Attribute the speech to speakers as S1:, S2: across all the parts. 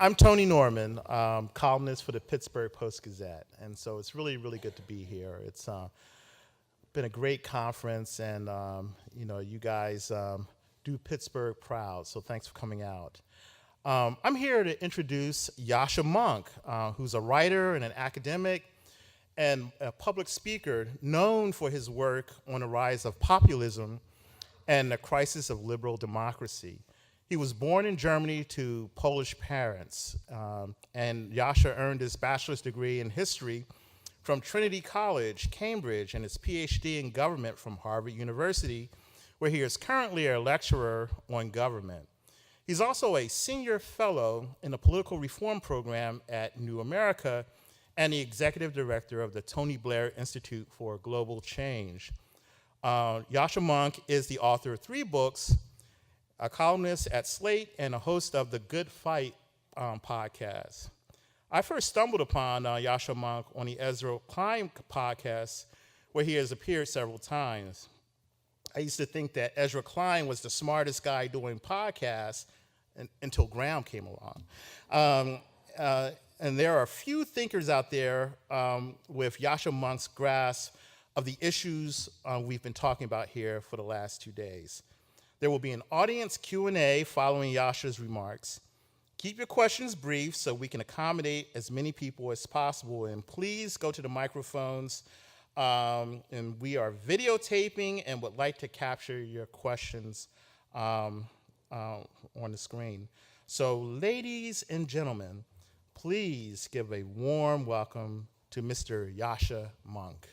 S1: I'm Tony Norman, columnist for the Pittsburgh Post-Gazette, and so it's really, really good to be here. It's been a great conference, and you guys do Pittsburgh proud, so thanks for coming out. I'm here to introduce Yascha Mounk, who's a writer and an academic and a public speaker known for his work on the rise of populism and the crisis of liberal democracy. He was born in Germany to Polish parents, and Yascha earned his bachelor's degree in history from Trinity College, Cambridge, and his PhD in government from Harvard University, where he is currently a lecturer on government. He's also a senior fellow in the political reform program at New America and the executive director of the Tony Blair Institute for Global Change. Yascha Mounk is the author of 3 books, a columnist at Slate, and a host of the Good Fight podcast. I first stumbled upon Yascha Mounk on the Ezra Klein podcast, where he has appeared several times. I used to think that Ezra Klein was the smartest guy doing podcasts until Graham came along. And there are a few thinkers out there with Yascha Mounk's grasp of the issues we've been talking about here for the last 2 days. There will be an audience Q&A following Yascha's remarks. Keep your questions brief so we can accommodate as many people as possible, and please go to the microphones. And we are videotaping and would like to capture your questions on the screen. So ladies and gentlemen, please give a warm welcome to Mr. Yascha Mounk.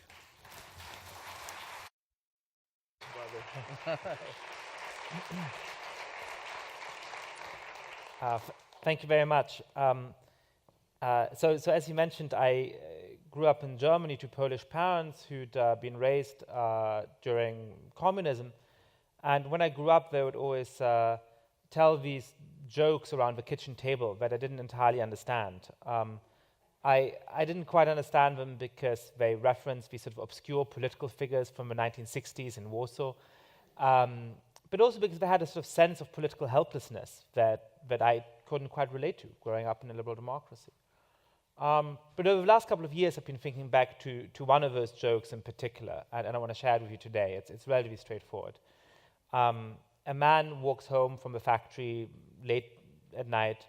S2: Thank you very much. So as you mentioned, I grew up in Germany to Polish parents who'd been raised during communism. And when I grew up, they would always tell these jokes around the kitchen table that I didn't entirely understand. I didn't quite understand them because they referenced these sort of obscure political figures from the 1960s in Warsaw. But also because they had a sort of sense of political helplessness that I couldn't quite relate to growing up in a liberal democracy. But over the last couple of years, I've been thinking back to one of those jokes in particular, and I want to share it with you today. It's relatively straightforward. A man walks home from the factory late at night.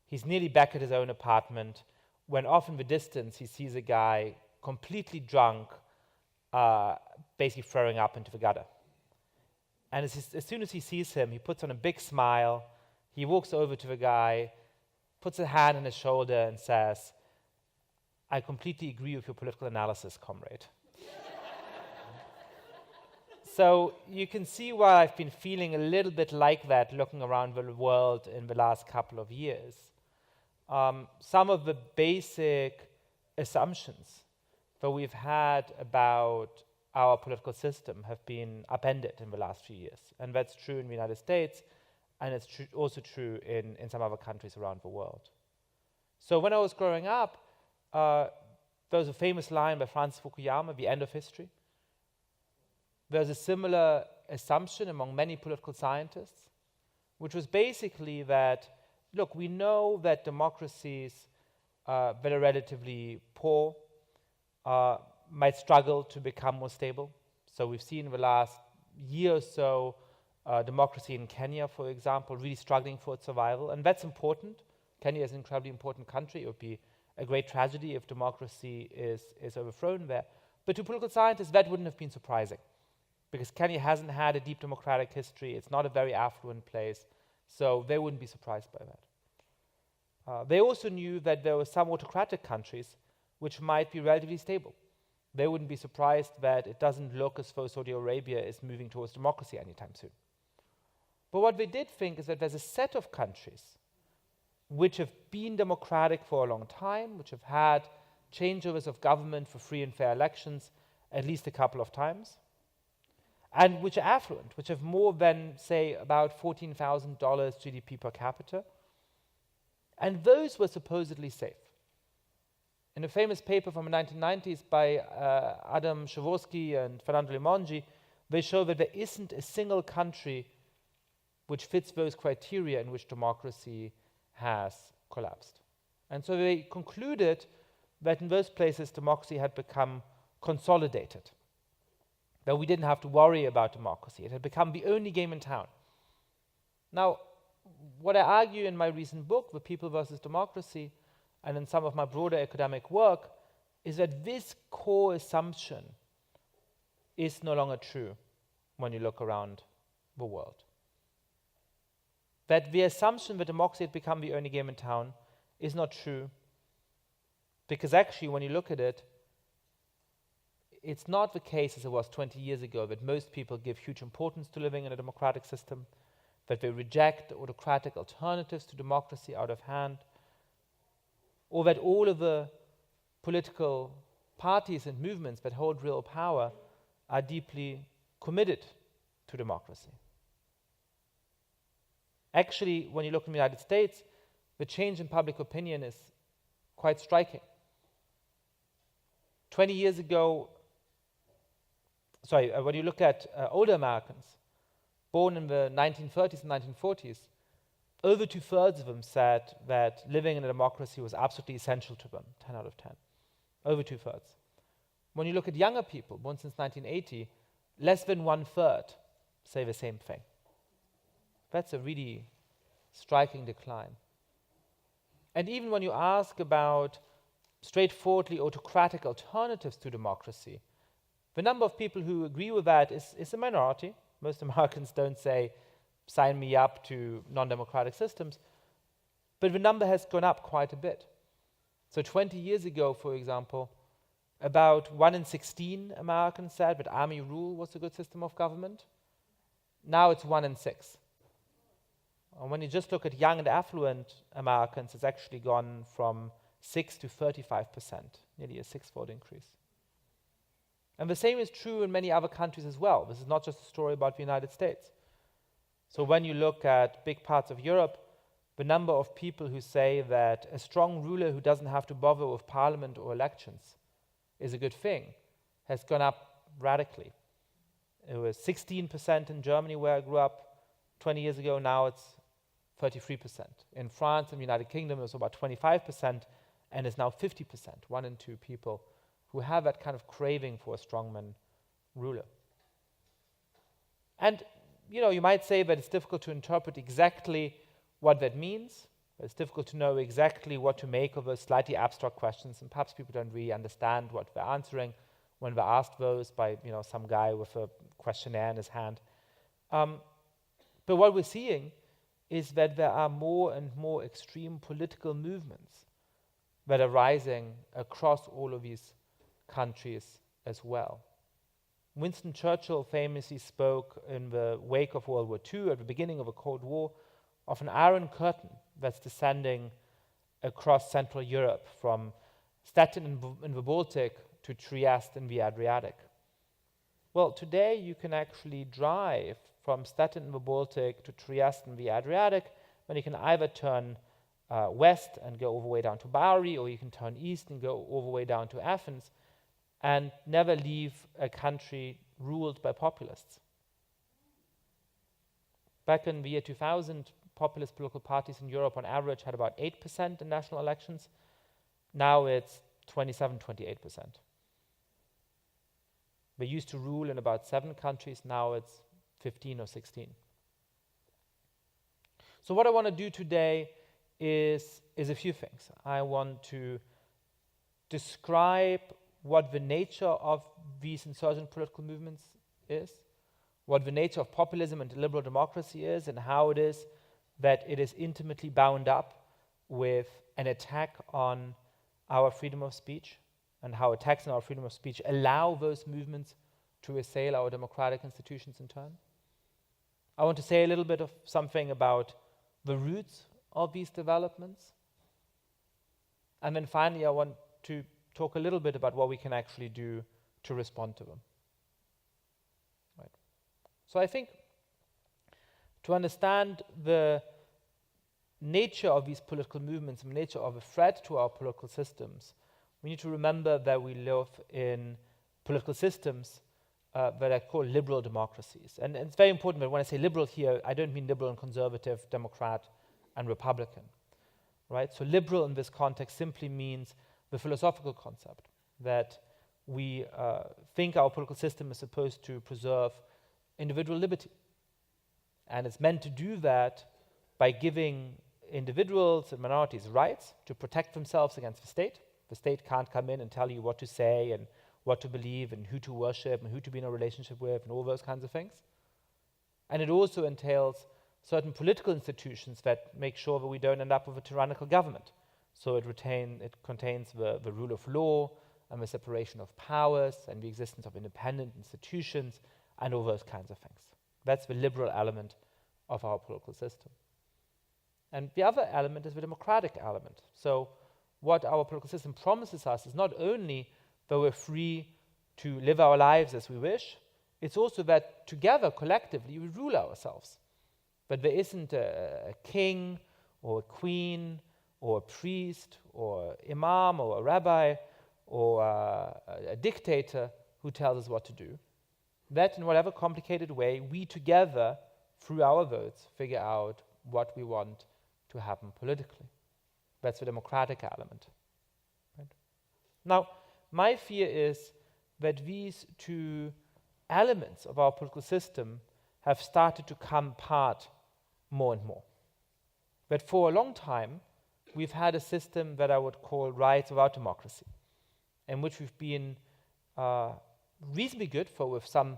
S2: He's nearly back at his own apartment when off in the distance he sees a guy completely drunk, basically throwing up into the gutter. And as soon as he sees him, he puts on a big smile. He walks over to the guy, puts a hand on his shoulder and says, "I completely agree with your political analysis, comrade." So you can see why I've been feeling a little bit like that looking around the world in the last couple of years. Some of the basic assumptions that we've had about our political system have been upended in the last few years. And that's true in the United States, and it's also true in some other countries around the world. So when I was growing up, there was a famous line by Francis Fukuyama, "The End of History." There's a similar assumption among many political scientists, which was basically that, look, we know that democracies that are relatively poor might struggle to become more stable. So we've seen in the last year or so democracy in Kenya, for example, really struggling for its survival, and that's important. Kenya is an incredibly important country. It would be a great tragedy if democracy is overthrown there. But to political scientists, that wouldn't have been surprising, because Kenya hasn't had a deep democratic history. It's not a very affluent place, so they wouldn't be surprised by that. They also knew that there were some autocratic countries which might be relatively stable. They wouldn't be surprised that it doesn't look as though Saudi Arabia is moving towards democracy anytime soon. But what they did think is that there's a set of countries which have been democratic for a long time, which have had changeovers of government for free and fair elections at least a couple of times, and which are affluent, which have more than, say, about $14,000 GDP per capita. And those were supposedly safe. In a famous paper from the 1990s by Adam Przeworski and Fernando Limongi, they show that there isn't a single country which fits those criteria in which democracy has collapsed. And so they concluded that in those places democracy had become consolidated, that we didn't have to worry about democracy. It had become the only game in town. Now, what I argue in my recent book, The People versus Democracy, and in some of my broader academic work, is that this core assumption is no longer true when you look around the world. That the assumption that democracy had become the only game in town is not true, because actually when you look at it, it's not the case as it was 20 years ago that most people give huge importance to living in a democratic system, that they reject autocratic alternatives to democracy out of hand, or that all of the political parties and movements that hold real power are deeply committed to democracy. Actually, when you look in the United States, the change in public opinion is quite striking. 20 years ago, when you look at older Americans, born in the 1930s and 1940s, over 2/3 of them said that living in a democracy was absolutely essential to them, 10 out of 10. Over 2/3. When you look at younger people, born since 1980, less than 1/3 say the same thing. That's a really striking decline. And even when you ask about straightforwardly autocratic alternatives to democracy, the number of people who agree with that is a minority. Most Americans don't say, sign me up to non-democratic systems, but the number has gone up quite a bit. So 20 years ago, for example, about 1 in 16 Americans said that army rule was a good system of government. Now it's 1 in 6. And when you just look at young and affluent Americans, it's actually gone from 6 to 35%, nearly a 6-fold increase. And the same is true in many other countries as well. This is not just a story about the United States. So when you look at big parts of Europe, the number of people who say that a strong ruler who doesn't have to bother with parliament or elections is a good thing has gone up radically. It was 16% in Germany where I grew up 20 years ago. Now it's 33%. In France and the United Kingdom, it was about 25%, and is now 50%, 1 in 2 people who have that kind of craving for a strongman ruler. And you might say that it's difficult to interpret exactly what that means. It's difficult to know exactly what to make of those slightly abstract questions, and perhaps people don't really understand what they're answering when they're asked those by some guy with a questionnaire in his hand. But what we're seeing is that there are more and more extreme political movements that are rising across all of these countries as well. Winston Churchill famously spoke in the wake of World War II, at the beginning of the Cold War, of an iron curtain that's descending across Central Europe, from Stettin in the Baltic to Trieste in the Adriatic. Well, today you can actually drive from Stettin in the Baltic to Trieste in the Adriatic, and you can either turn west and go all the way down to Bari, or you can turn east and go all the way down to Athens, and never leave a country ruled by populists. Back in the year 2000, populist political parties in Europe on average had about 8% in national elections. Now it's 27, 28%. They used to rule in about 7 countries, now it's 15 or 16. So what I want to do today is a few things. I want to describe what the nature of these insurgent political movements is, what the nature of populism and liberal democracy is, and how it is that it is intimately bound up with an attack on our freedom of speech, and how attacks on our freedom of speech allow those movements to assail our democratic institutions in turn. I want to say a little bit of something about the roots of these developments. And then finally, I want to talk a little bit about what we can actually do to respond to them. Right. So I think to understand the nature of these political movements, the nature of a threat to our political systems, we need to remember that we live in political systems that are called liberal democracies. And it's very important that when I say liberal here, I don't mean liberal and conservative, Democrat and Republican. right? So liberal in this context simply means the philosophical concept that we think our political system is supposed to preserve individual liberty. And it's meant to do that by giving individuals and minorities rights to protect themselves against the state. The state can't come in and tell you what to say and what to believe and who to worship and who to be in a relationship with and all those kinds of things. And it also entails certain political institutions that make sure that we don't end up with a tyrannical government. So it contains the rule of law and the separation of powers and the existence of independent institutions and all those kinds of things. That's the liberal element of our political system. And the other element is the democratic element. So what our political system promises us is not only that we're free to live our lives as we wish, it's also that together, collectively, we rule ourselves. But there isn't a king or a queen or a priest or imam or a rabbi or a dictator who tells us what to do. That, in whatever complicated way, we together, through our votes, figure out what we want to happen politically. That's the democratic element. Right? Now, my fear is that these two elements of our political system have started to come apart more and more. That for a long time, we've had a system that I would call rights without democracy, in which we've been reasonably good, for with some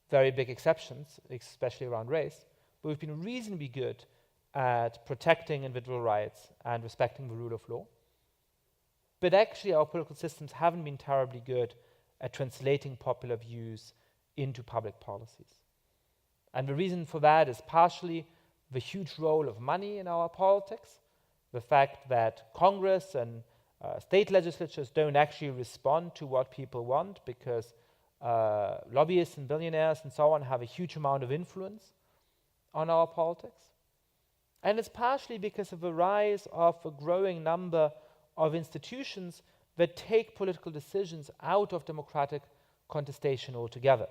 S2: very big exceptions, especially around race, but we've been reasonably good at protecting individual rights and respecting the rule of law. But actually, our political systems haven't been terribly good at translating popular views into public policies. And the reason for that is partially the huge role of money in our politics, the fact that Congress and state legislatures don't actually respond to what people want because lobbyists and billionaires and so on have a huge amount of influence on our politics. And it's partially because of the rise of a growing number of institutions that take political decisions out of democratic contestation altogether.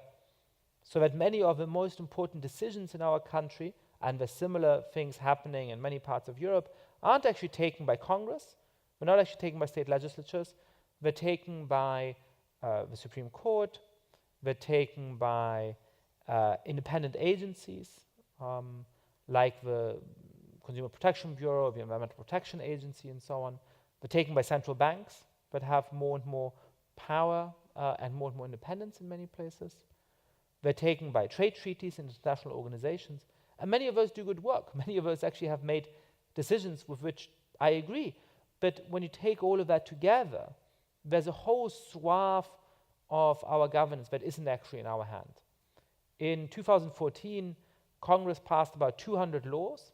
S2: So that many of the most important decisions in our country, and the similar things happening in many parts of Europe, aren't actually taken by Congress, they're not actually taken by state legislatures, they're taken by the Supreme Court, they're taken by independent agencies, like the Consumer Protection Bureau, the Environmental Protection Agency, and so on. They're taken by central banks that have more and more power and more independence in many places. They're taken by trade treaties and international organizations, and many of those do good work. Many of those actually have made decisions with which I agree. But when you take all of that together, there's a whole swath of our governance that isn't actually in our hand. In 2014, Congress passed about 200 laws,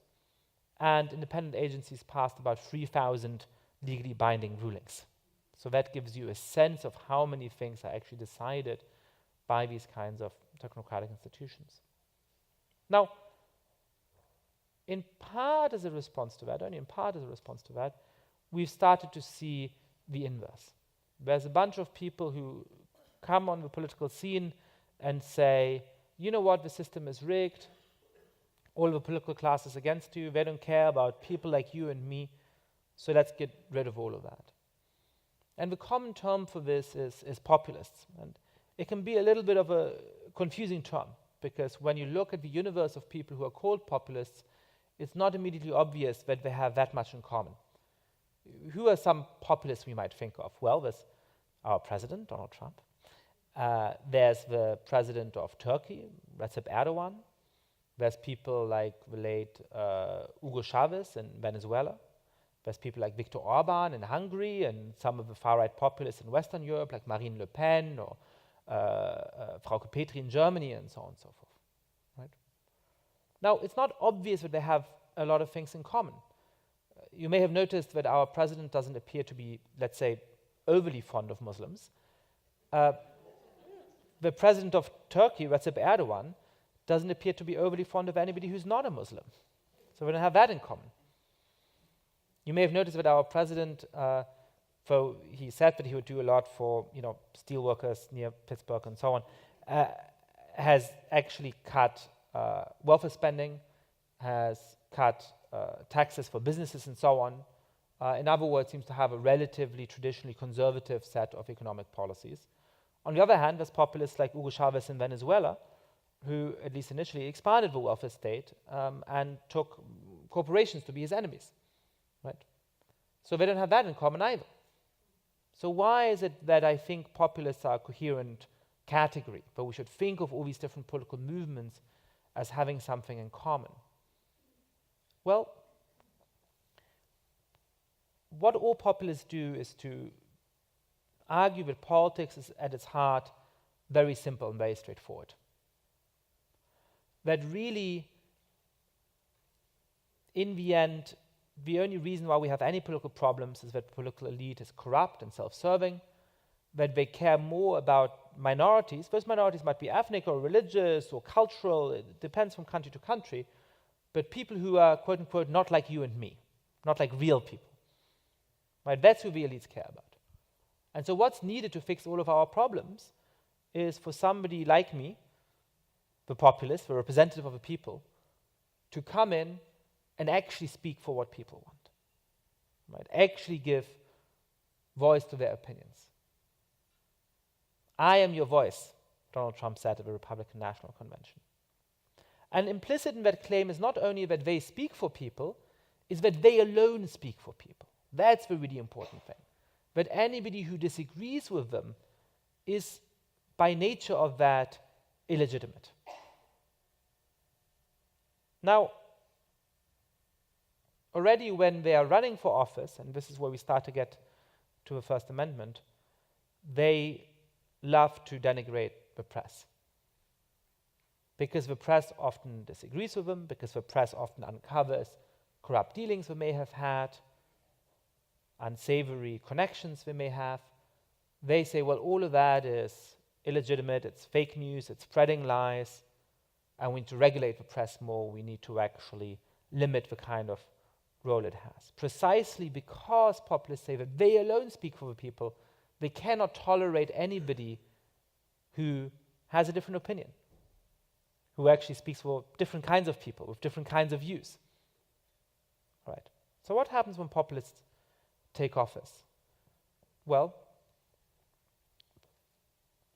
S2: and independent agencies passed about 3,000 legally binding rulings. So that gives you a sense of how many things are actually decided by these kinds of technocratic institutions. Now, in part as a response to that, only in part as a response to that, we've started to see the inverse. There's a bunch of people who come on the political scene and say, you know what, the system is rigged, all the political class is against you, they don't care about people like you and me, so let's get rid of all of that. And the common term for this is populists. And it can be a little bit of a confusing term, because when you look at the universe of people who are called populists, it's not immediately obvious that they have that much in common. Who are some populists we might think of? Well, there's our president, Donald Trump. There's the president of Turkey, Recep Erdogan. There's people like the late Hugo Chavez in Venezuela. There's people like Viktor Orban in Hungary, and some of the far-right populists in Western Europe, like Marine Le Pen or Frauke Petry in Germany, and so on and so forth. Right? Now, it's not obvious that they have a lot of things in common. You may have noticed that our president doesn't appear to be, let's say, overly fond of Muslims. The president of Turkey, Recep Erdogan, doesn't appear to be overly fond of anybody who's not a Muslim. So we don't have that in common. You may have noticed that our president, though he said that he would do a lot for, steel workers near Pittsburgh and so on, has actually cut welfare spending, has cut taxes for businesses and so on. In other words, seems to have a relatively traditionally conservative set of economic policies. On the other hand, there's populists like Hugo Chavez in Venezuela, who, at least initially, expanded the welfare state and took corporations to be his enemies, right? So they don't have that in common either. So why is it that I think populists are a coherent category, but we should think of all these different political movements as having something in common? Well, what all populists do is to argue that politics is at its heart very simple and very straightforward. That really, in the end, the only reason why we have any political problems is that the political elite is corrupt and self-serving, that they care more about minorities. Those minorities might be ethnic or religious or cultural, it depends from country to country, but people who are, quote unquote, not like you and me, not like real people. Right? That's who the elites care about. And so what's needed to fix all of our problems is for somebody like me, the populist, the representative of the people, to come in and actually speak for what people want. Right? Actually give voice to their opinions. I am your voice, Donald Trump said at the Republican National Convention. And implicit in that claim is not only that they speak for people, is that they alone speak for people. That's the really important thing. That anybody who disagrees with them is, by nature of that, illegitimate. Now, already when they are running for office, and this is where we start to get to the First Amendment, they love to denigrate the press. Because the press often disagrees with them, because the press often uncovers corrupt dealings they may have had, unsavory connections they may have. They say, well, all of that is illegitimate, it's fake news, it's spreading lies, and we need to regulate the press more, we need to actually limit the kind of role it has. Precisely because populists say that they alone speak for the people, they cannot tolerate anybody who has a different opinion, who actually speaks for different kinds of people with different kinds of views. Right. So what happens when populists take office? Well,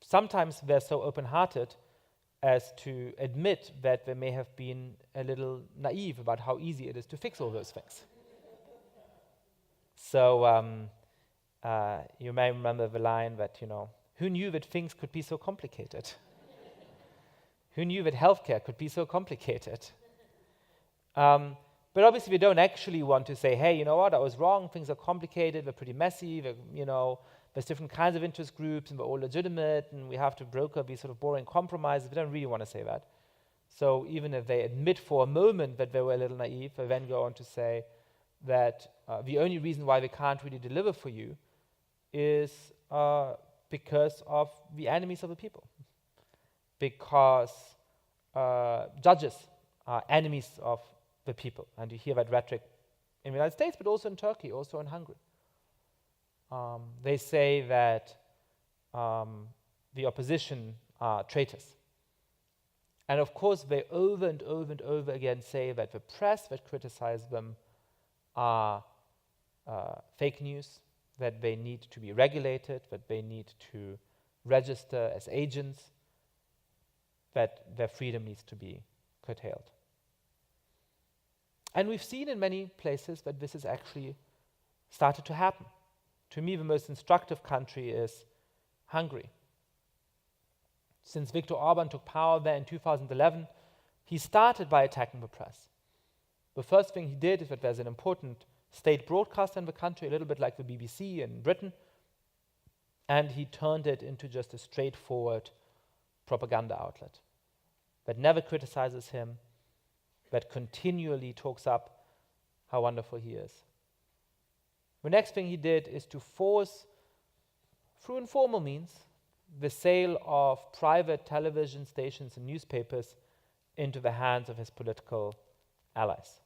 S2: sometimes they're so open-hearted as to admit that they may have been a little naive about how easy it is to fix all those things. So you may remember the line that, who knew that things could be so complicated? Who knew that healthcare could be so complicated? But obviously we don't actually want to say, hey, you know what, I was wrong, things are complicated, they're pretty messy, there's different kinds of interest groups and they're all legitimate and we have to broker these sort of boring compromises. We don't really want to say that. So even if they admit for a moment that they were a little naive, they then go on to say that the only reason why they can't really deliver for you is because of the enemies of the people. Because judges are enemies of the people. And you hear that rhetoric in the United States, but also in Turkey, also in Hungary. They say that the opposition are traitors. And of course, they over and over and over again say that the press that criticize them are fake news, that they need to be regulated, that they need to register as agents, that their freedom needs to be curtailed. And we've seen in many places that this has actually started to happen. To me, the most instructive country is Hungary. Since Viktor Orban took power there in 2011, he started by attacking the press. The first thing he did is that there's an important state broadcaster in the country, a little bit like the BBC in Britain, and he turned it into just a straightforward propaganda outlet that never criticizes him, that continually talks up how wonderful he is. The next thing he did is to force, through informal means, the sale of private television stations and newspapers into the hands of his political allies.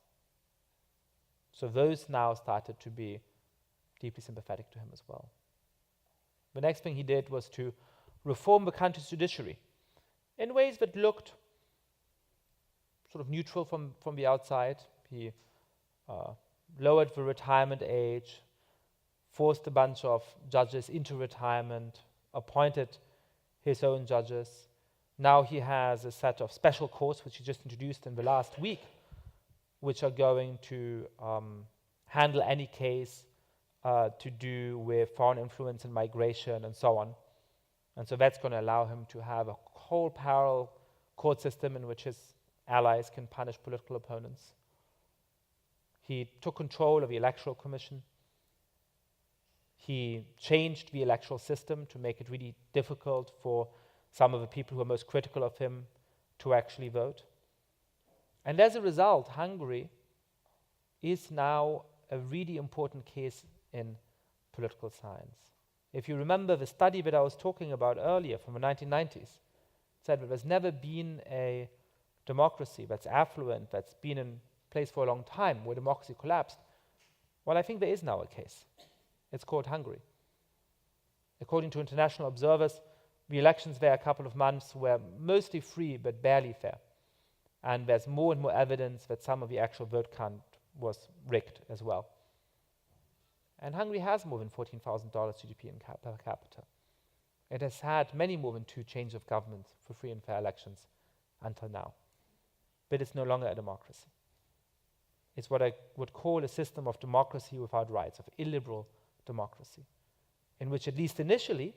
S2: So those now started to be deeply sympathetic to him as well. The next thing he did was to reform the country's judiciary in ways that looked sort of neutral from the outside. He lowered the retirement age, forced a bunch of judges into retirement, appointed his own judges. Now he has a set of special courts, which he just introduced in the last week, which are going to handle any case to do with foreign influence and migration and so on. And so that's going to allow him to have a whole parallel court system in which his allies can punish political opponents. He took control of the Electoral Commission. He changed the electoral system to make it really difficult for some of the people who are most critical of him to actually vote. And as a result, Hungary is now a really important case in political science. If you remember the study that I was talking about earlier from the 1990s, said that there's never been a democracy that's affluent, that's been in place for a long time, where democracy collapsed. Well, I think there is now a case. It's called Hungary. According to international observers, the elections there a couple of months were mostly free but barely fair. And there's more and more evidence that some of the actual vote count was rigged as well. And Hungary has more than $14,000 GDP per capita. It has had many more than 2 changes of government for free and fair elections until now. But it's no longer a democracy. It's what I would call a system of democracy without rights, of illiberal democracy, in which, at least initially,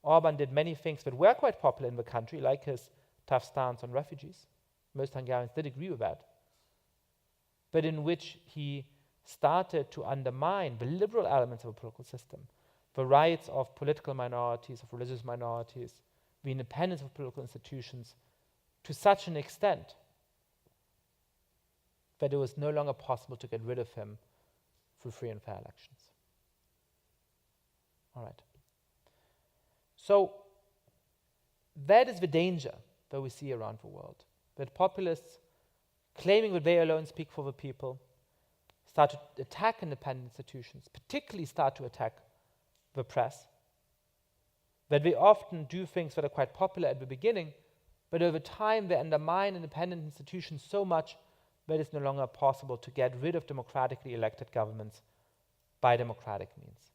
S2: Orban did many things that were quite popular in the country, like his tough stance on refugees. Most Hungarians did agree with that. But in which he started to undermine the liberal elements of a political system, the rights of political minorities, of religious minorities, the independence of political institutions, to such an extent that it was no longer possible to get rid of him through free and fair elections. All right. So that is the danger that we see around the world, that populists, claiming that they alone speak for the people, start to attack independent institutions, particularly start to attack the press, that they often do things that are quite popular at the beginning, but over time they undermine independent institutions so much that it's no longer possible to get rid of democratically elected governments by democratic means.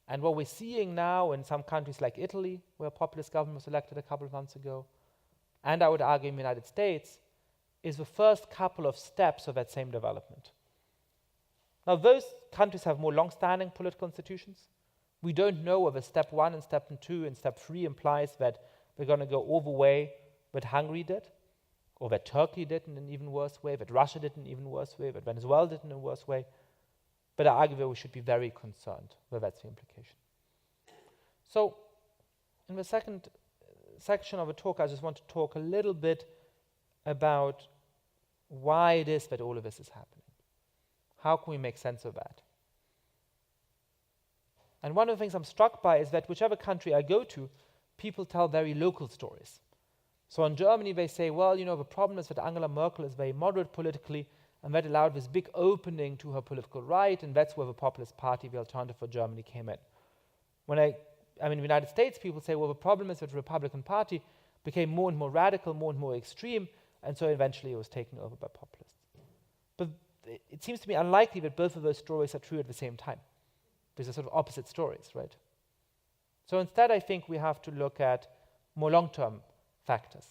S2: And what we're seeing now in some countries like Italy, where a populist government was elected a couple of months ago, and I would argue in the United States, is the first couple of steps of that same development. Now, those countries have more long-standing political institutions. We don't know whether step 1 and step 2 and step 3 implies that we're going to go all the way what Hungary did, or that Turkey did in an even worse way, that Russia did in an even worse way, that Venezuela did in a worse way. But I argue that we should be very concerned whether that's the implication. So, in the second section of the talk, I just want to talk a little bit about why it is that all of this is happening. How can we make sense of that? And one of the things I'm struck by is that whichever country I go to, people tell very local stories. So in Germany, they say, well, you know, the problem is that Angela Merkel is very moderate politically, and that allowed this big opening to her political right, and that's where the Populist Party, the Alternative for Germany, came in. When I mean, in the United States, people say, well, the problem is that the Republican Party became more and more radical, more and more extreme, and so eventually it was taken over by populists. But it seems to me unlikely that both of those stories are true at the same time. These are sort of opposite stories, right? So instead, I think we have to look at more long-term factors.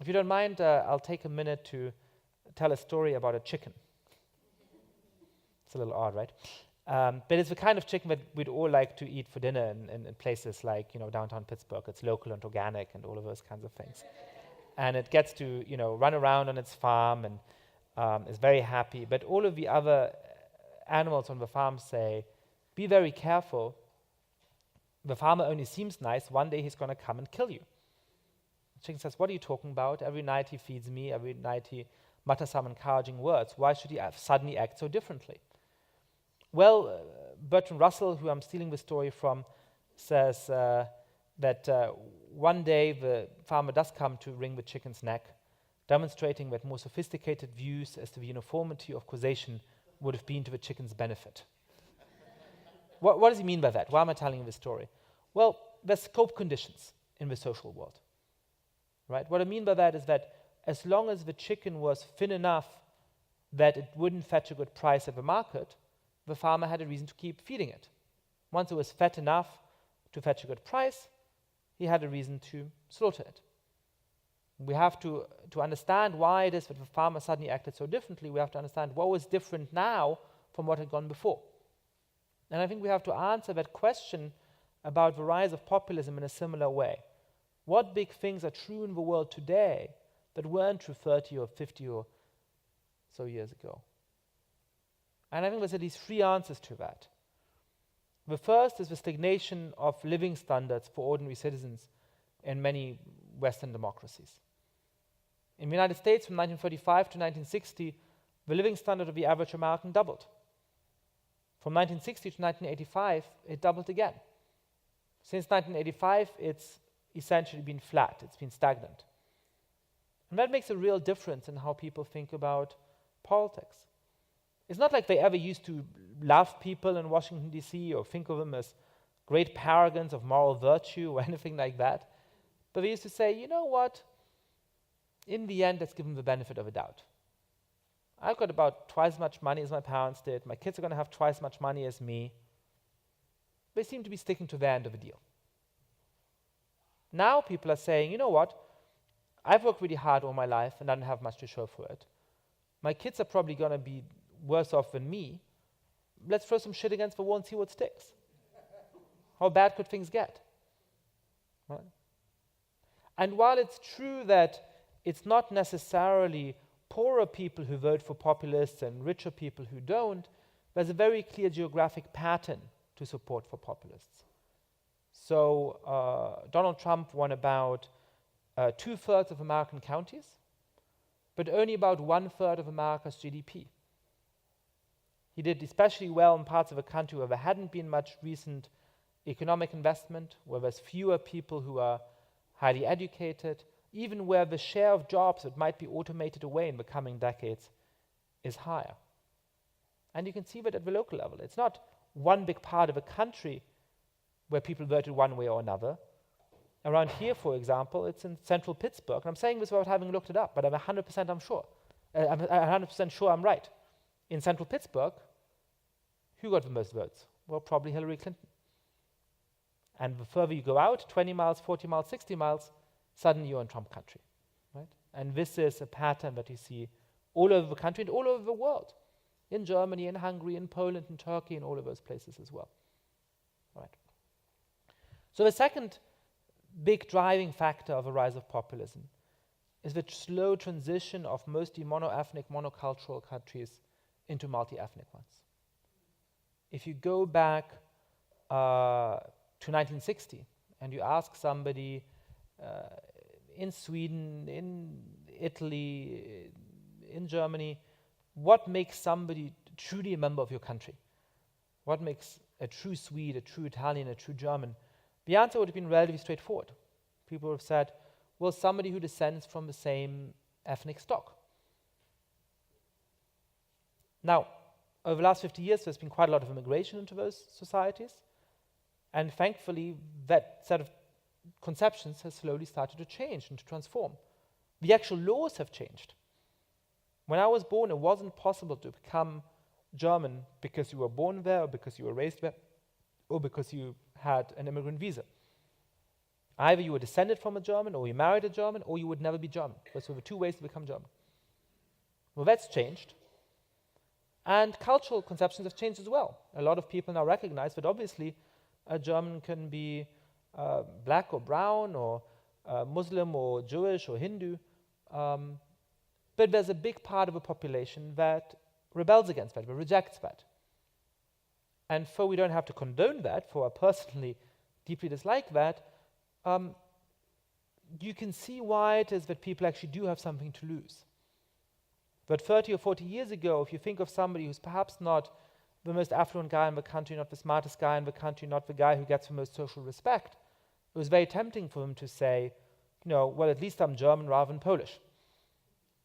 S2: If you don't mind, I'll take a minute to tell a story about a chicken. It's a little odd, right? But it's the kind of chicken that we'd all like to eat for dinner in places like, you know, downtown Pittsburgh. It's local and organic and all of those kinds of things. And it gets to, you know, run around on its farm and is very happy. But all of the other animals on the farm say, be very careful. The farmer only seems nice. One day he's going to come and kill you. The chicken says, what are you talking about? Every night he feeds me. Every night he mutters some encouraging words. Why should he suddenly act so differently? Well, Bertrand Russell, who I'm stealing the story from, says that one day the farmer does come to wring the chicken's neck, demonstrating that more sophisticated views as to the uniformity of causation would have been to the chicken's benefit. What does he mean by that? Why am I telling you this story? Well, there's scope conditions in the social world, right? What I mean by that is that as long as the chicken was thin enough that it wouldn't fetch a good price at the market, the farmer had a reason to keep feeding it. Once it was fat enough to fetch a good price, he had a reason to slaughter it. We have to understand why it is that the farmer suddenly acted so differently. We have to understand what was different now from what had gone before. And I think we have to answer that question about the rise of populism in a similar way. What big things are true in the world today that weren't true 30 or 50 or so years ago? And I think there's at least three answers to that. The first is the stagnation of living standards for ordinary citizens in many Western democracies. In the United States, from 1935 to 1960, the living standard of the average American doubled. From 1960 to 1985, it doubled again. Since 1985, it's essentially been flat, it's been stagnant. And that makes a real difference in how people think about politics. It's not like they ever used to love people in Washington, D.C., or think of them as great paragons of moral virtue or anything like that. But they used to say, you know what? In the end, let's give them the benefit of a doubt. I've got about twice as much money as my parents did. My kids are going to have twice as much money as me. They seem to be sticking to their end of the deal. Now people are saying, you know what? I've worked really hard all my life and I don't have much to show for it. My kids are probably going to be worse off than me. Let's throw some shit against the wall and see what sticks. How bad could things get? Right? And while it's true that it's not necessarily poorer people who vote for populists and richer people who don't, there's a very clear geographic pattern to support for populists. So Donald Trump won about 2/3 of American counties, but only about 1/3 of America's GDP. He did especially well in parts of the country where there hadn't been much recent economic investment, where there's fewer people who are highly educated, even where the share of jobs that might be automated away in the coming decades is higher. And you can see that at the local level. It's not one big part of a country where people voted one way or another. Around here, for example, it's in central Pittsburgh. And I'm saying this without having looked it up, but I'm 100% sure. I'm 100% sure I'm right. In central Pittsburgh, who got the most votes? Well, probably Hillary Clinton. And the further you go out, 20 miles, 40 miles, 60 miles, suddenly you're in Trump country, right? And this is a pattern that you see all over the country and all over the world. In Germany, in Hungary, in Poland, in Turkey, in all of those places as well. Right. So the second big driving factor of the rise of populism is the slow transition of mostly mono-ethnic, monocultural countries into multi-ethnic ones. If you go back to 1960 and you ask somebody in Sweden, in Italy, in Germany, what makes somebody truly a member of your country? What makes a true Swede, a true Italian, a true German? The answer would have been relatively straightforward. People would have said, well, somebody who descends from the same ethnic stock. Now, over the last 50 years, there's been quite a lot of immigration into those societies. And thankfully, that set of conceptions has slowly started to change and to transform. The actual laws have changed. When I was born, it wasn't possible to become German because you were born there, or because you were raised there, or because you had an immigrant visa. Either you were descended from a German, or you married a German, or you would never be German. Those were the two ways to become German. Well, that's changed. And cultural conceptions have changed as well. A lot of people now recognize that obviously a German can be black or brown, or Muslim or Jewish or Hindu, but there's a big part of the population that rebels against that, that rejects that. And for we don't have to condone that, for I personally deeply dislike that, you can see why it is that people actually do have something to lose. But 30 or 40 years ago, if you think of somebody who's perhaps not the most affluent guy in the country, not the smartest guy in the country, not the guy who gets the most social respect, it was very tempting for them to say, you know, well, at least I'm German rather than Polish.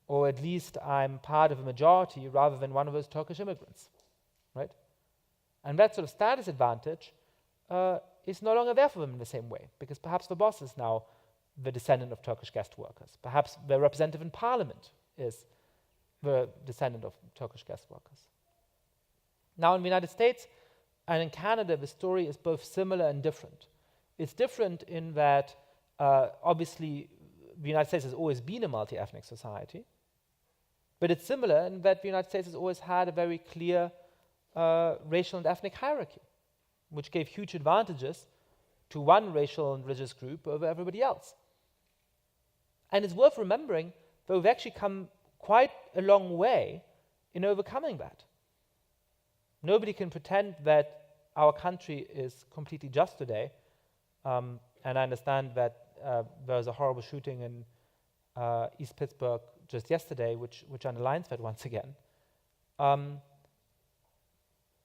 S2: Or at least I'm part of a majority rather than one of those Turkish immigrants, right? And that sort of status advantage is no longer there for them in the same way, because perhaps the boss is now the descendant of Turkish guest workers. Perhaps their representative in parliament is were descendant of Turkish guest workers. Now in the United States and in Canada, the story is both similar and different. It's different in that, obviously, the United States has always been a multi-ethnic society, but it's similar in that the United States has always had a very clear racial and ethnic hierarchy, which gave huge advantages to one racial and religious group over everybody else. And it's worth remembering that we've actually come quite a long way in overcoming that. Nobody can pretend that our country is completely just today. And I understand that there was a horrible shooting in East Pittsburgh just yesterday, which underlines that once again.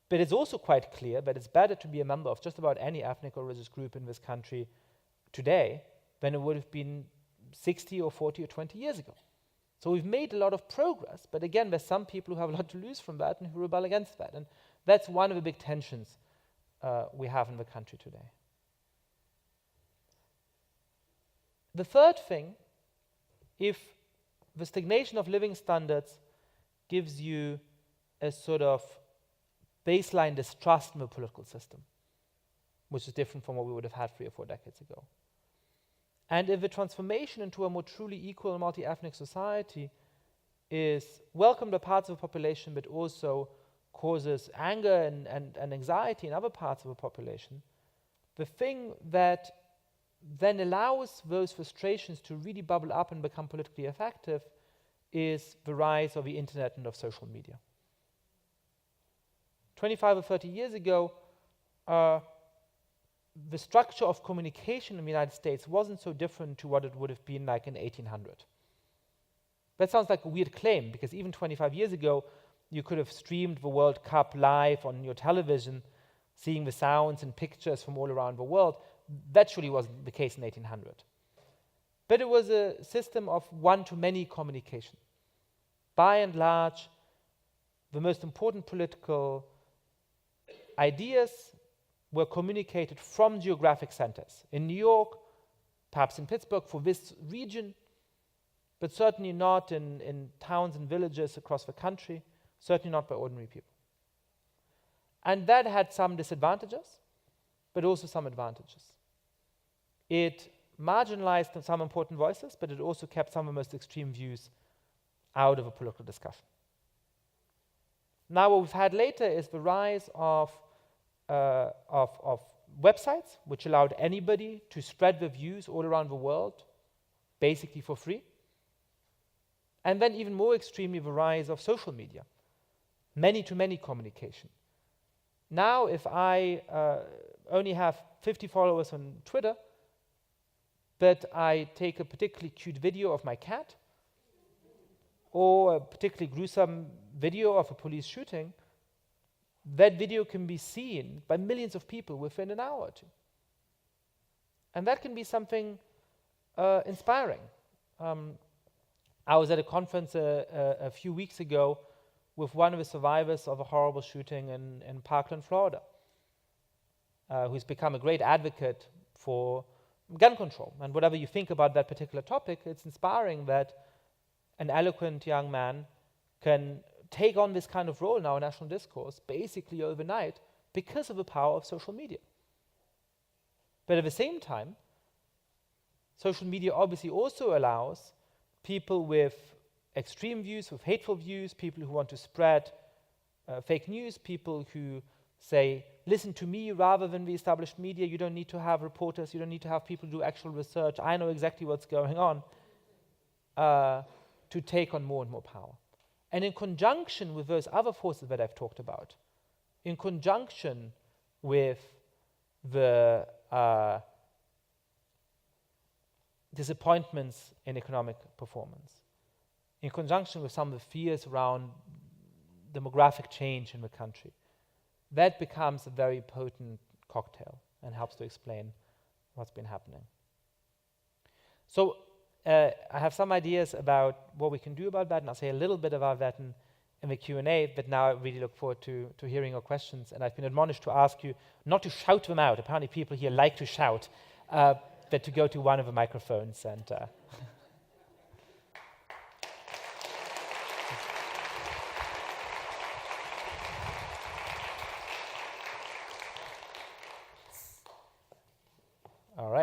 S2: But it's also quite clear that it's better to be a member of just about any ethnic or religious group in this country today than it would have been 60 or 40 or 20 years ago. So we've made a lot of progress, but again, there's some people who have a lot to lose from that and who rebel against that. And that's one of the big tensions we have in the country today. The third thing, if the stagnation of living standards gives you a sort of baseline distrust in the political system, which is different from what we would have had 3 or 4 decades ago. And if the transformation into a more truly equal and multi-ethnic society is welcomed by parts of the population, but also causes anger and anxiety in other parts of the population, the thing that then allows those frustrations to really bubble up and become politically effective is the rise of the internet and of social media. 25 or 30 years ago, the structure of communication in the United States wasn't so different to what it would have been like in 1800. That sounds like a weird claim, because even 25 years ago, you could have streamed the World Cup live on your television, seeing the sounds and pictures from all around the world. That surely wasn't the case in 1800. But it was a system of one-to-many communication. By and large, the most important political ideas were communicated from geographic centers. In New York, perhaps in Pittsburgh for this region, but certainly not in towns and villages across the country, certainly not by ordinary people. And that had some disadvantages, but also some advantages. It marginalized some important voices, but it also kept some of the most extreme views out of a political discussion. Now what we've had later is the rise of websites, which allowed anybody to spread their views all around the world, basically for free. And then even more extremely, the rise of social media, many-to-many communication. Now, if I only have 50 followers on Twitter, but I take a particularly cute video of my cat, or a particularly gruesome video of a police shooting, that video can be seen by millions of people within an hour or two. And that can be something inspiring. I was at a conference a few weeks ago with one of the survivors of a horrible shooting in Parkland, Florida, who's become a great advocate for gun control. And whatever you think about that particular topic, it's inspiring that an eloquent young man can take on this kind of role in our national discourse basically overnight because of the power of social media. But at the same time, social media obviously also allows people with extreme views, with hateful views, people who want to spread fake news, people who say, listen to me rather than the established media, you don't need to have reporters, you don't need to have people do actual research, I know exactly what's going on, to take on more and more power. And in conjunction with those other forces that I've talked about, in conjunction with the disappointments in economic performance, in conjunction with some of the fears around demographic change in the country, that becomes a very potent cocktail and helps to explain what's been happening. So I have some ideas about what we can do about that, and I'll say a little bit about that in the Q&A, but now I really look forward to hearing your questions. And I've been admonished to ask you not to shout them out. Apparently people here like to shout, but to go to one of the microphones and...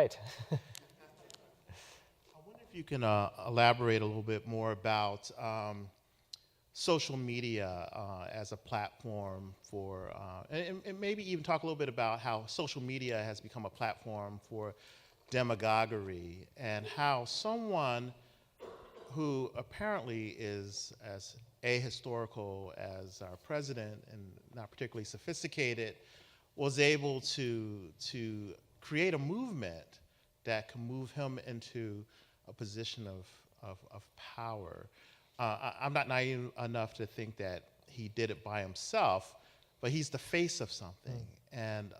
S2: right.
S1: I wonder if you can elaborate a little bit more about social media as a platform for, and maybe even talk a little bit about how social media has become a platform for demagoguery, and how someone who apparently is as ahistorical as our president and not particularly sophisticated was able to create a movement that can move him into a position of power. I'm not naive enough to think that he did it by himself, but he's the face of something. And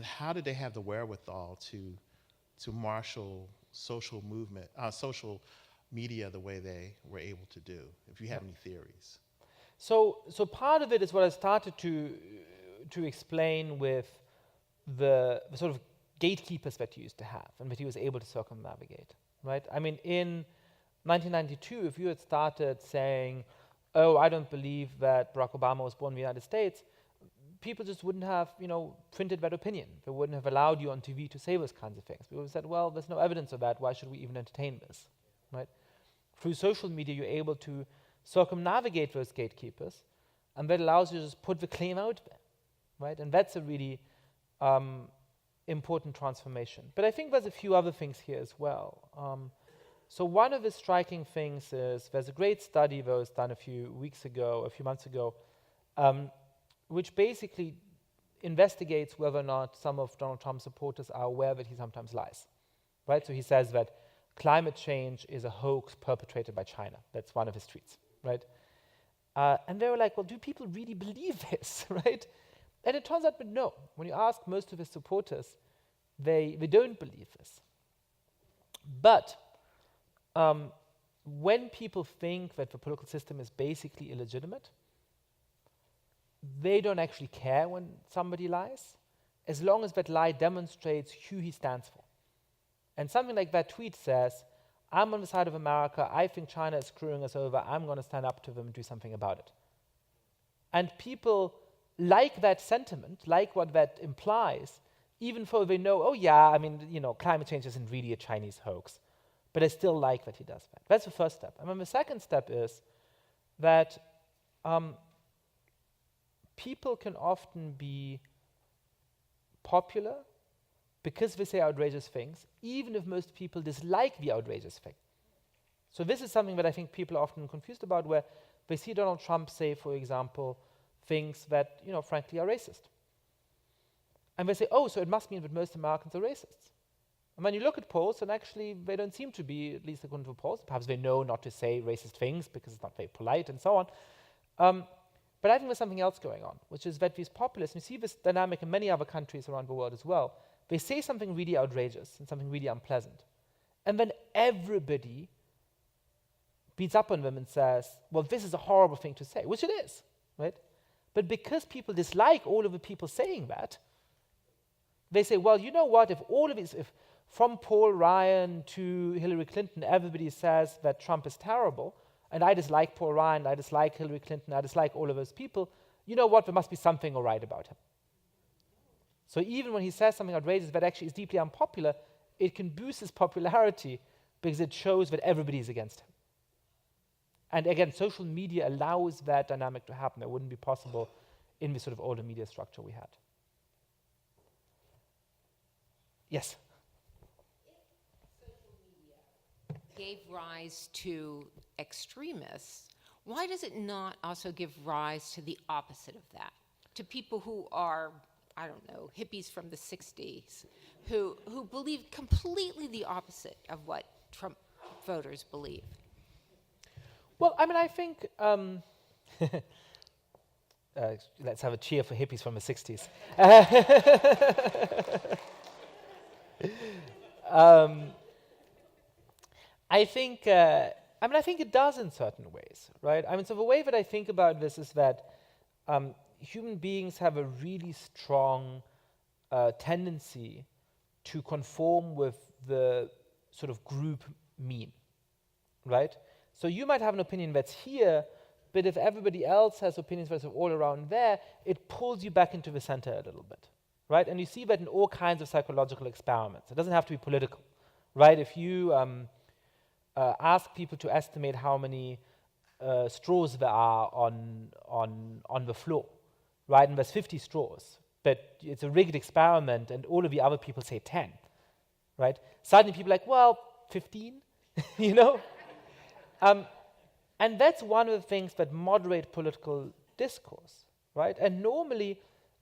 S1: how did they have the wherewithal to marshal social movement, social media the way they were able to do? If you have any theories.
S2: So part of it is what I started to explain with the sort of gatekeepers that he used to have and that he was able to circumnavigate, right? I mean, in 1992, if you had started saying, oh, I don't believe that Barack Obama was born in the United States, people just wouldn't have, printed that opinion. They wouldn't have allowed you on TV to say those kinds of things. People said, well, there's no evidence of that. Why should we even entertain this, right? Through social media, you're able to circumnavigate those gatekeepers, and that allows you to just put the claim out there, right? And that's a really important transformation. But I think there's a few other things here as well. So one of the striking things is there's a great study that was done a few months ago, which basically investigates whether or not some of Donald Trump's supporters are aware that he sometimes lies, right? So he says that climate change is a hoax perpetrated by China. That's one of his tweets, right? And they were like, well, do people really believe this, right? And it turns out that no. When you ask most of his supporters, they don't believe this. But when people think that the political system is basically illegitimate, they don't actually care when somebody lies, as long as that lie demonstrates who he stands for. And something like that tweet says, I'm on the side of America, I think China is screwing us over, I'm going to stand up to them and do something about it. And people like that sentiment, like what that implies, even though they know, oh yeah, I mean, climate change isn't really a Chinese hoax, but I still like that he does that. That's the first step. And then the second step is that people can often be popular because they say outrageous things, even if most people dislike the outrageous thing. So this is something that I think people are often confused about, where they see Donald Trump say, for example, things that, frankly, are racist. And they say, oh, so it must mean that most Americans are racists. And when you look at polls, and actually they don't seem to be, at least according to polls. Perhaps they know not to say racist things because it's not very polite and so on. But I think there's something else going on, which is that these populists, and you see this dynamic in many other countries around the world as well, they say something really outrageous and something really unpleasant. And then everybody beats up on them and says, well, this is a horrible thing to say, which it is, right? But because people dislike all of the people saying that, they say, well, you know what, if from Paul Ryan to Hillary Clinton, everybody says that Trump is terrible, and I dislike Paul Ryan, I dislike Hillary Clinton, I dislike all of those people, you know what, there must be something all right about him. So even when he says something outrageous that actually is deeply unpopular, it can boost his popularity because it shows that everybody is against him. And again, social media allows that dynamic to happen. That wouldn't be possible in the sort of older media structure we had. Yes?
S3: If social media gave rise to extremists, why does it not also give rise to the opposite of that? To people who are, I don't know, hippies from the 60s, who believe completely the opposite of what Trump voters believe?
S2: Well, I mean, I think, let's have a cheer for hippies from the 60s. I think it does in certain ways, right? I mean, so the way that I think about this is that human beings have a really strong tendency to conform with the sort of group mean, right? So you might have an opinion that's here, but if everybody else has opinions that's all around there, it pulls you back into the center a little bit, right? And you see that in all kinds of psychological experiments. It doesn't have to be political, right? If you ask people to estimate how many straws there are on the floor, right? And there's 50 straws, but it's a rigged experiment, and all of the other people say 10, right? Suddenly people are like, well, 15, you know? And that's one of the things that moderate political discourse, right? And normally,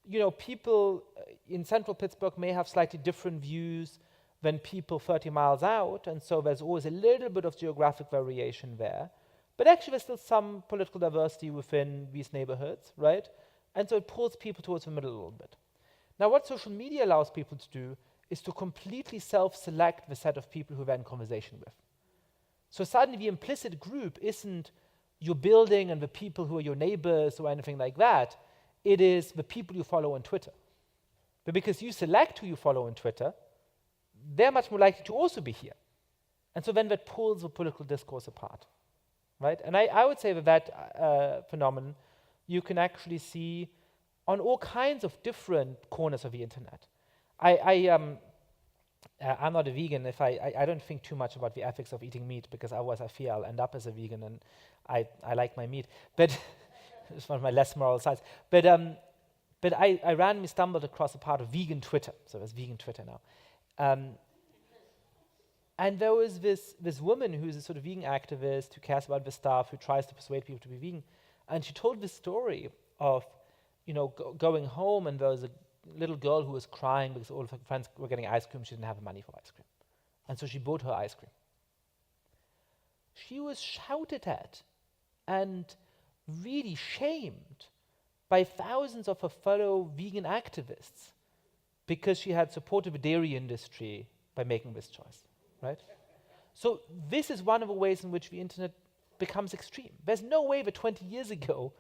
S2: you know, people in central Pittsburgh may have slightly different views than people 30 miles out, and so there's always a little bit of geographic variation there. But actually, there's still some political diversity within these neighborhoods, right? And so it pulls people towards the middle a little bit. Now, what social media allows people to do is to completely self-select the set of people who they're in conversation with. So suddenly the implicit group isn't your building and the people who are your neighbors or anything like that. It is the people you follow on Twitter. But because you select who you follow on Twitter, they're much more likely to also be here. And so then that pulls the political discourse apart, right? And I would say that phenomenon you can actually see on all kinds of different corners of the internet. I'm not a vegan. If I don't think too much about the ethics of eating meat, because otherwise I fear I'll end up as a vegan, and I like my meat. But it's one of my less moral sides. But I randomly stumbled across a part of vegan Twitter. So there's vegan Twitter now. And there was this woman who's a sort of vegan activist who cares about this stuff, who tries to persuade people to be vegan. And she told this story of, you know, going home, and there was a little girl who was crying because all of her friends were getting ice cream. She didn't have the money for ice cream. And so she bought her ice cream. She was shouted at and really shamed by thousands of her fellow vegan activists because she had supported the dairy industry by making this choice, right? So this is one of the ways in which the internet becomes extreme. There's no way that 20 years ago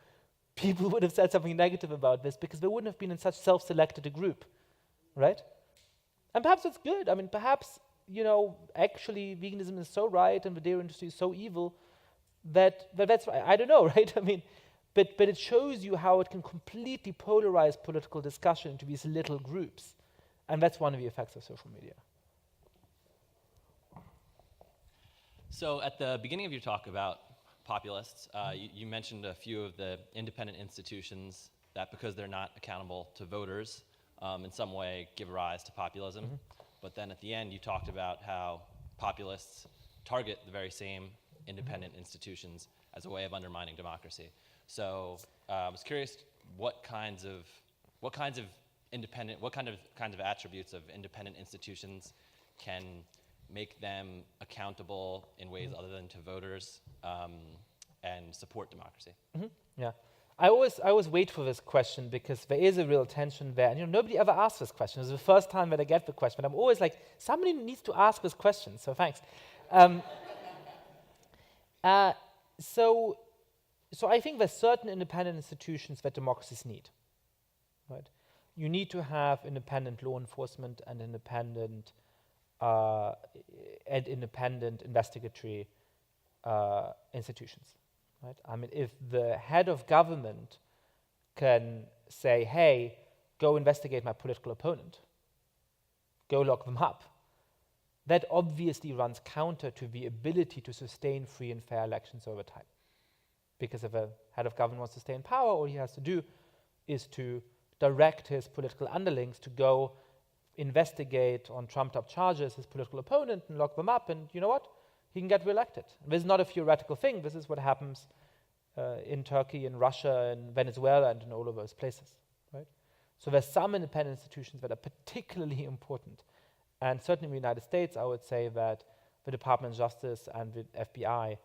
S2: people would have said something negative about this, because they wouldn't have been in such self-selected a group, right? And perhaps that's good. I mean, perhaps, you know, actually veganism is so right and the dairy industry is so evil that's right. I don't know, right? I mean, but it shows you how it can completely polarize political discussion into these little groups. And that's one of the effects of social media.
S4: So at the beginning of your talk about populists, you mentioned a few of the independent institutions that, because they're not accountable to voters, in some way give rise to populism. Mm-hmm. But then at the end, you talked about how populists target the very same independent institutions as a way of undermining democracy. So I was curious what kinds of attributes of independent institutions can make them accountable in ways other than to voters, and support democracy. Mm-hmm.
S2: Yeah, I always wait for this question, because there is a real tension there, and nobody ever asked this question. It's the first time that I get the question, but I'm always like, somebody needs to ask this question. So thanks. So I think there's certain independent institutions that democracies need. Right? You need to have independent law enforcement and independent investigatory institutions. Right? I mean, if the head of government can say, hey, go investigate my political opponent, go lock them up, that obviously runs counter to the ability to sustain free and fair elections over time. Because if a head of government wants to stay in power, all he has to do is to direct his political underlings to go investigate on trumped-up charges his political opponent and lock them up, and you know what? He can get reelected. This is not a theoretical thing. This is what happens in Turkey, in Russia, in Venezuela, and in all of those places. Right? So there's some independent institutions that are particularly important. And certainly in the United States, I would say that the Department of Justice and the FBI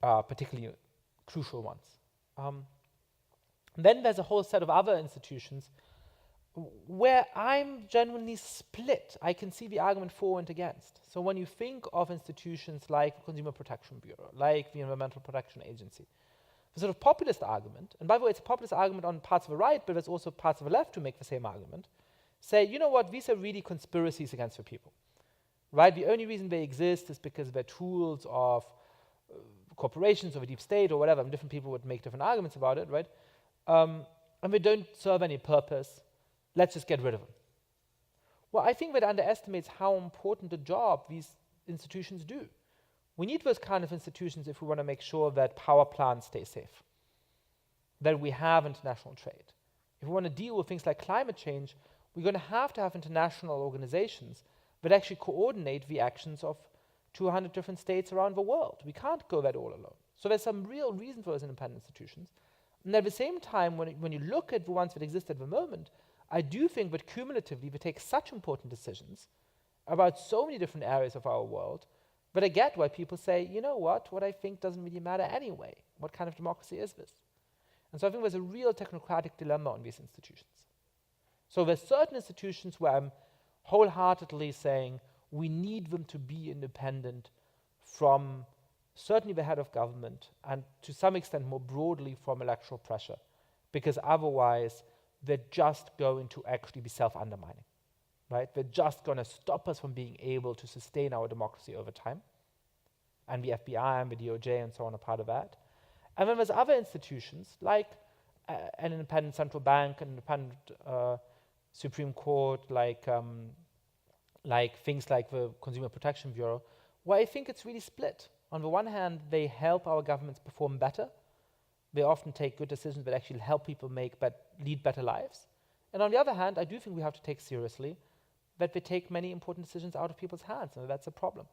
S2: are particularly crucial ones. Then there's a whole set of other institutions where I'm genuinely split. I can see the argument for and against. So when you think of institutions like the Consumer Protection Bureau, like the Environmental Protection Agency, the sort of populist argument, and by the way, it's a populist argument on parts of the right, but there's also parts of the left who make the same argument, say, you know what, these are really conspiracies against the people. Right? The only reason they exist is because they're tools of corporations or the deep state or whatever, and different people would make different arguments about it, right? And they don't serve any purpose. let's just get rid of them. Well, I think that underestimates how important a job these institutions do. We need those kind of institutions if we want to make sure that power plants stay safe, that we have international trade. If we want to deal with things like climate change, we're going to have international organizations that actually coordinate the actions of 200 different states around the world. We can't go that all alone. So there's some real reason for those independent institutions. And at the same time, when you look at the ones that exist at the moment, I do think that cumulatively we take such important decisions about so many different areas of our world that I get why people say, you know what I think doesn't really matter anyway. What kind of democracy is this? And so I think there's a real technocratic dilemma on these institutions. So there's certain institutions where I'm wholeheartedly saying we need them to be independent from certainly the head of government and to some extent more broadly from electoral pressure, because otherwise they're just going to actually be self-undermining, right? They're just going to stop us from being able to sustain our democracy over time. And the FBI and the DOJ and so on are part of that. And then there's other institutions like an independent central bank, an independent Supreme Court, like things like the Consumer Protection Bureau, where I think it's really split. On the one hand, they help our governments perform better. They often take good decisions that actually help people lead better lives. And on the other hand, I do think we have to take seriously that they take many important decisions out of people's hands, and that's a problem.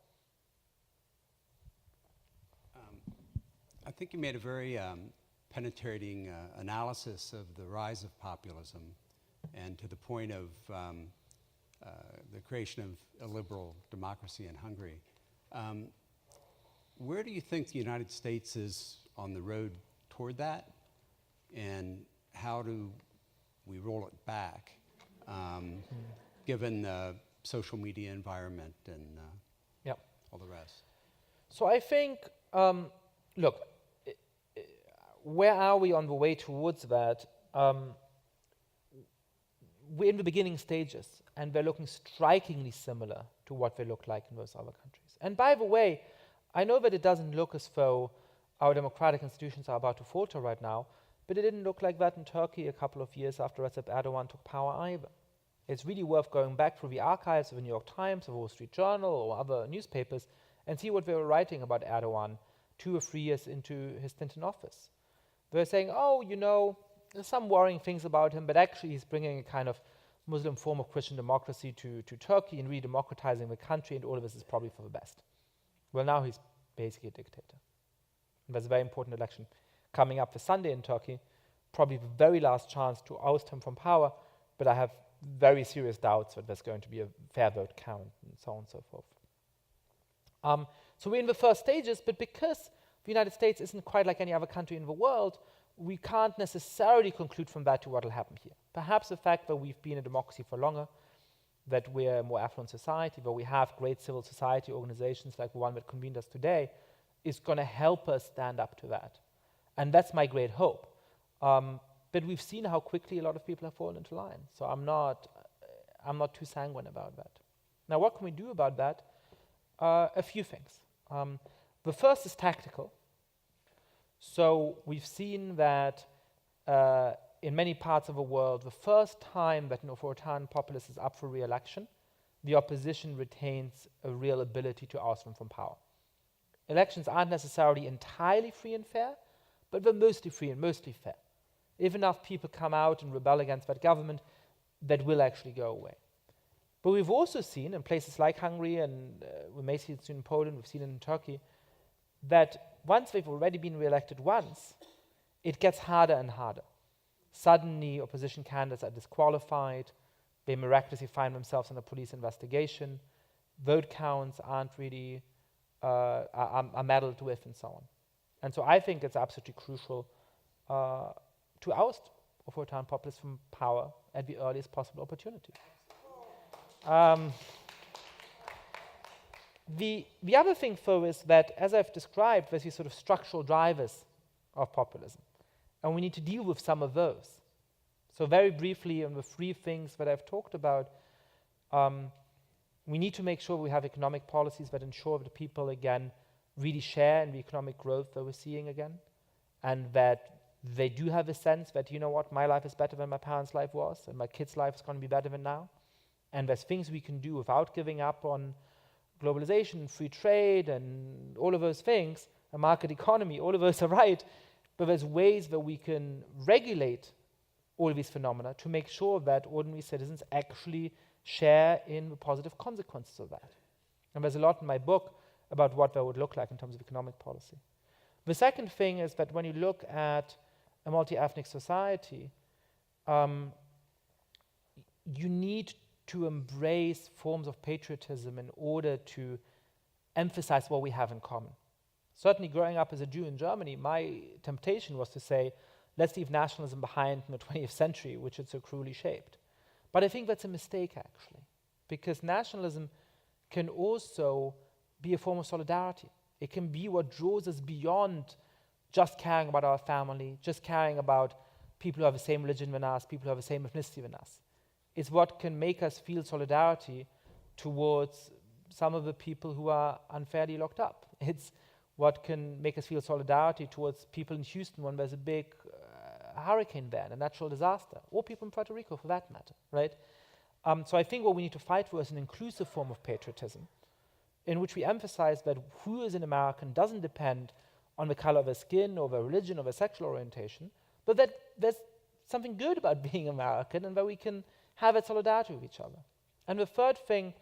S5: I think you made a very penetrating analysis of the rise of populism and to the point of the creation of a liberal democracy in Hungary. Where do you think the United States is on the road toward that? And how do we roll it back, given the social media environment and all the rest?
S2: So I think, look, where are we on the way towards that? We're in the beginning stages, and they're looking strikingly similar to what they look like in those other countries. And by the way, I know that it doesn't look as though our democratic institutions are about to falter right now, but it didn't look like that in Turkey a couple of years after Recep Erdogan took power either. It's really worth going back through the archives of the New York Times, or Wall Street Journal, or other newspapers, and see what they were writing about Erdogan 2 or 3 years into his stint in office. They were saying, oh, you know, there's some worrying things about him, but actually he's bringing a kind of Muslim form of Christian democracy to Turkey and re-democratizing the country, and all of this is probably for the best. Well, now he's basically a dictator. And there's a very important election coming up this Sunday in Turkey, probably the very last chance to oust him from power, but I have very serious doubts that there's going to be a fair vote count and so on and so forth. So we're in the first stages, but because the United States isn't quite like any other country in the world, we can't necessarily conclude from that to what will happen here. Perhaps the fact that we've been a democracy for longer, that we're a more affluent society, that we have great civil society organizations like the one that convened us today, is going to help us stand up to that. And that's my great hope. But we've seen how quickly a lot of people have fallen into line. So I'm not too sanguine about that. Now, what can we do about that? A few things. The first is tactical. So we've seen that in many parts of the world, the first time that an authoritarian populist is up for re-election, the opposition retains a real ability to oust them from power. Elections aren't necessarily entirely free and fair, but they're mostly free and mostly fair. If enough people come out and rebel against that government, that will actually go away. But we've also seen in places like Hungary, and we may see it soon in Poland, we've seen it in Turkey, that once they've already been re-elected once, it gets harder and harder. Suddenly, opposition candidates are disqualified, they miraculously find themselves in a police investigation, vote counts aren't really, are meddled with, and so on. And so I think it's absolutely crucial to oust authoritarian populists from power at the earliest possible opportunity. The other thing, though, is that, as I've described, there's these sort of structural drivers of populism, and we need to deal with some of those. So very briefly, on the 3 things that I've talked about, we need to make sure we have economic policies that ensure that people, again, really share in the economic growth that we're seeing again, and that they do have a sense that, you know what, my life is better than my parents' life was, and my kids' life is going to be better than now. And there's things we can do without giving up on globalization, free trade, and all of those things, a market economy, all of those are right, but there's ways that we can regulate all of these phenomena to make sure that ordinary citizens actually share in the positive consequences of that. And there's a lot in my book about what that would look like in terms of economic policy. The second thing is that when you look at a multi-ethnic society, you need to embrace forms of patriotism in order to emphasize what we have in common. Certainly growing up as a Jew in Germany, my temptation was to say, let's leave nationalism behind in the 20th century, which it so cruelly shaped. But I think that's a mistake, actually, because nationalism can also be a form of solidarity. It can be what draws us beyond just caring about our family, just caring about people who have the same religion than us, people who have the same ethnicity than us. It's what can make us feel solidarity towards some of the people who are unfairly locked up. It's what can make us feel solidarity towards people in Houston when there's a big hurricane there, a natural disaster, or people in Puerto Rico for that matter, right? So I think what we need to fight for is an inclusive form of patriotism in which we emphasize that who is an American doesn't depend on the color of their skin or their religion or their sexual orientation, but that there's something good about being American and that we can have that solidarity with each other. And the third thing,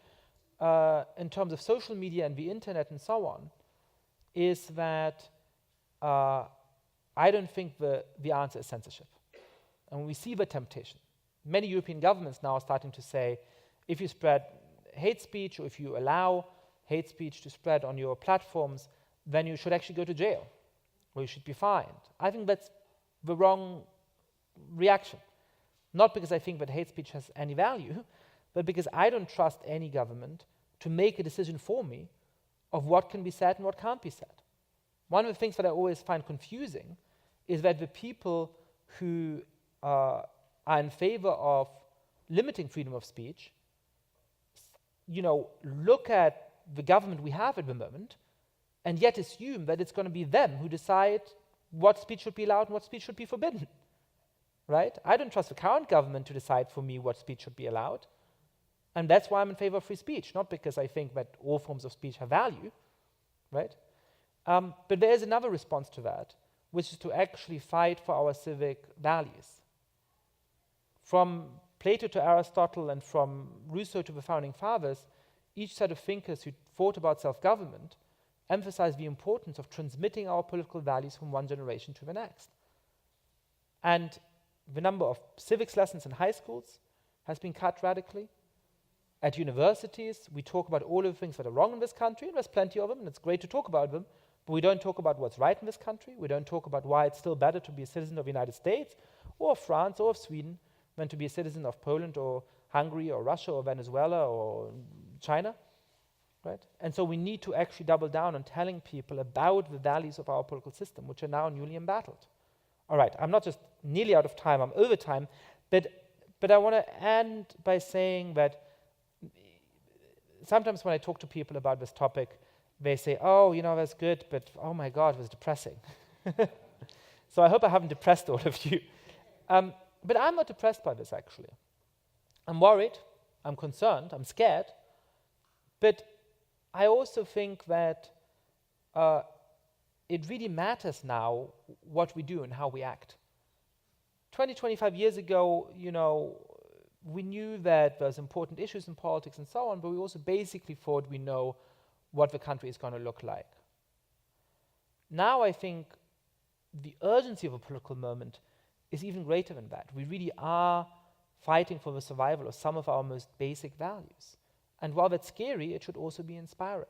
S2: in terms of social media and the internet and so on, is that I don't think the answer is censorship. And we see the temptation. Many European governments now are starting to say, if you spread hate speech or if you allow hate speech to spread on your platforms, then you should actually go to jail or you should be fined. I think that's the wrong reaction. Not because I think that hate speech has any value, but because I don't trust any government to make a decision for me of what can be said and what can't be said. One of the things that I always find confusing is that the people who are in favor of limiting freedom of speech, look at the government we have at the moment and yet assume that it's going to be them who decide what speech should be allowed and what speech should be forbidden, right? I don't trust the current government to decide for me what speech should be allowed, and that's why I'm in favor of free speech, not because I think that all forms of speech have value, right? But there is another response to that, which is to actually fight for our civic values. From Plato to Aristotle and from Rousseau to the founding fathers, each set of thinkers who thought about self-government emphasized the importance of transmitting our political values from one generation to the next. And the number of civics lessons in high schools has been cut radically. At universities, we talk about all of the things that are wrong in this country, and there's plenty of them, and it's great to talk about them, but we don't talk about what's right in this country. We don't talk about why it's still better to be a citizen of the United States or of France or of Sweden than to be a citizen of Poland or Hungary or Russia or Venezuela or China, right? And so we need to actually double down on telling people about the values of our political system, which are now newly embattled. All right, I'm not just nearly out of time, I'm over time, but I want to end by saying that sometimes when I talk to people about this topic, they say, oh, that's good, but oh my God, it was depressing. So I hope I haven't depressed all of you. But I'm not depressed by this, actually. I'm worried, I'm concerned, I'm scared, but I also think that it really matters now what we do and how we act. 20, 25 years ago, we knew that there's important issues in politics and so on, but we also basically thought we know what the country is going to look like. Now I think the urgency of a political moment is even greater than that. We really are fighting for the survival of some of our most basic values. And while that's scary, it should also be inspiring.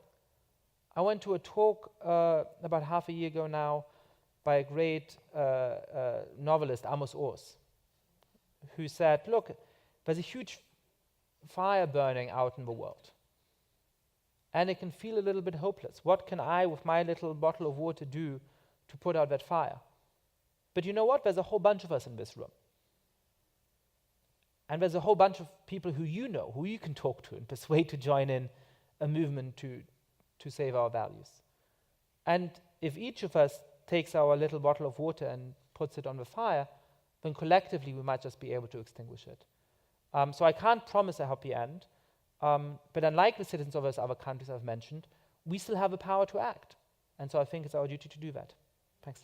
S2: I went to a talk about half a year ago now by a great novelist, Amos Oz, who said, look, there's a huge fire burning out in the world. And it can feel a little bit hopeless. What can I, with my little bottle of water, do to put out that fire? But you know what? There's a whole bunch of us in this room. And there's a whole bunch of people who you can talk to and persuade to join in a movement to save our values. And if each of us takes our little bottle of water and puts it on the fire, then collectively we might just be able to extinguish it. So I can't promise a happy end, but unlike the citizens of those other countries I've mentioned, we still have the power to act. And so I think it's our duty to do that. Thanks.